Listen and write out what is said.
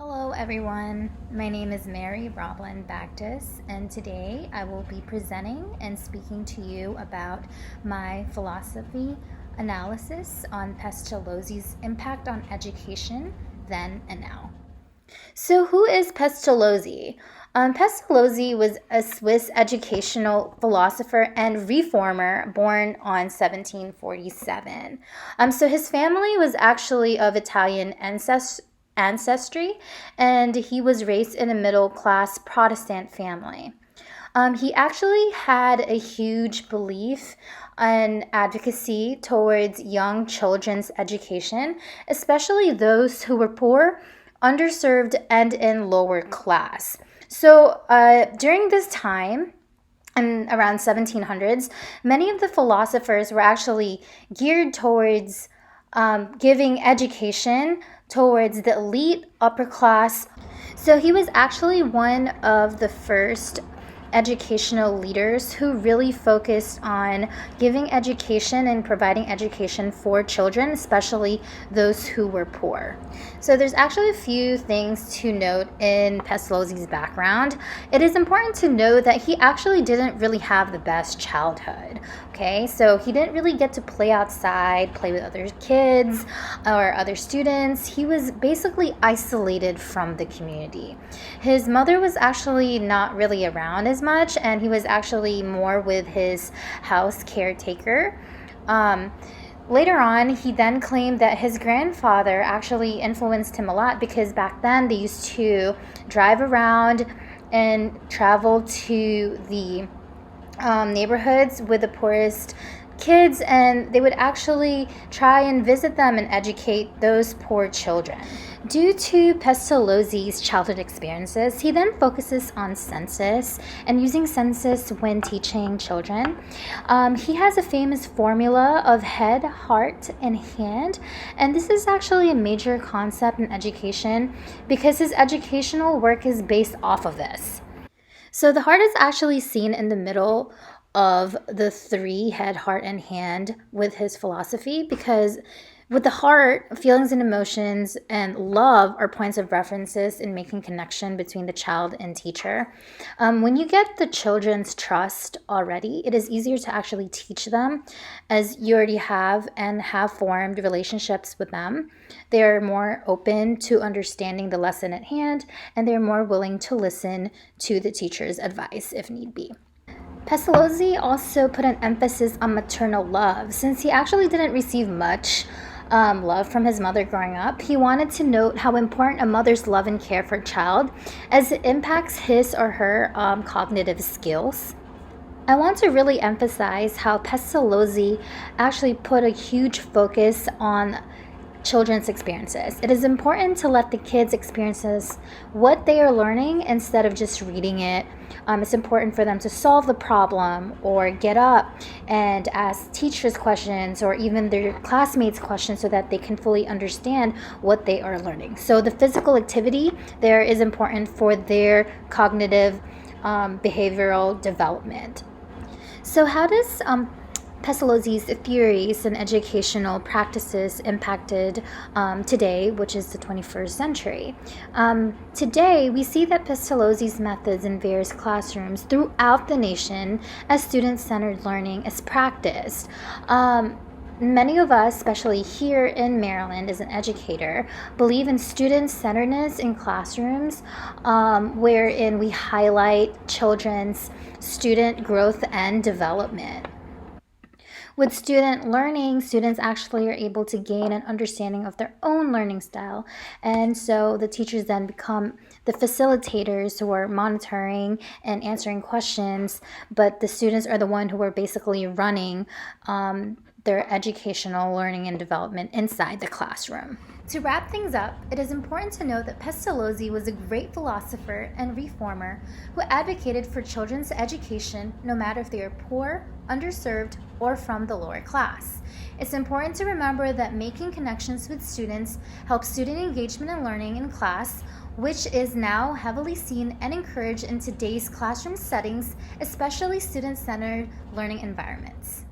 Hello everyone, my name is Mary Roblin Bactus, and today I will be presenting and speaking to you about my philosophy analysis on Pestalozzi's impact on education then and now. So who is Pestalozzi? Pestalozzi was a Swiss educational philosopher and reformer born on 1747. So his family was actually of Italian ancestry, and he was raised in a middle-class Protestant family. He actually had a huge belief and advocacy towards young children's education, especially those who were poor, underserved, and in lower class. So during this time, in around 1700s, many of the philosophers were actually geared towards giving education towards the elite upper class. So he was actually one of the first educational leaders who really focused on giving education and providing education for children, especially those who were poor. So there's actually a few things to note in Pestalozzi's background. It is important to know that he actually didn't really have the best childhood. Okay, so he didn't really get to play outside, play with other kids or other students. He was basically isolated from the community. His mother was actually not really around as much, and he was actually more with his house caretaker. Later on, he then claimed that his grandfather actually influenced him a lot, because back then they used to drive around and travel to the neighborhoods with the poorest kids, and they would actually try and visit them and educate those poor children. Due to Pestalozzi's childhood experiences, he then focuses on census and using census when teaching children. He has a famous formula of head, heart, and hand, and this is actually a major concept in education because his educational work is based off of this. So the heart is actually seen in the middle of the three, head, heart, and hand, with his philosophy, because with the heart, feelings and emotions and love are points of references in making connection between the child and teacher. When you get the children's trust already, it is easier to actually teach them, as you already have and have formed relationships with them. They are more open to understanding the lesson at hand, and they're more willing to listen to the teacher's advice if need be. Pestalozzi also put an emphasis on maternal love. Since he actually didn't receive much love from his mother growing up, he wanted to note how important a mother's love and care for a child, as it impacts his or her cognitive skills. I want to really emphasize how Pestalozzi actually put a huge focus on children's experiences. It is important to let the kids experience what they are learning instead of just reading it. It's important for them to solve the problem or get up and ask teachers questions or even their classmates questions so that they can fully understand what they are learning. So the physical activity there is important for their cognitive behavioral development. So how does Pestalozzi's theories and educational practices impacted today, which is the 21st century. Today, we see that Pestalozzi's methods in various classrooms throughout the nation as student-centered learning is practiced. Many of us, especially here in Maryland as an educator, believe in student-centeredness in classrooms, wherein we highlight children's student growth and development. With student learning, students actually are able to gain an understanding of their own learning style. And so the teachers then become the facilitators who are monitoring and answering questions, but the students are the one who are basically running their educational learning and development inside the classroom. To wrap things up, it is important to note that Pestalozzi was a great philosopher and reformer who advocated for children's education no matter if they are poor, underserved, or from the lower class. It's important to remember that making connections with students helps student engagement and learning in class, which is now heavily seen and encouraged in today's classroom settings, especially student-centered learning environments.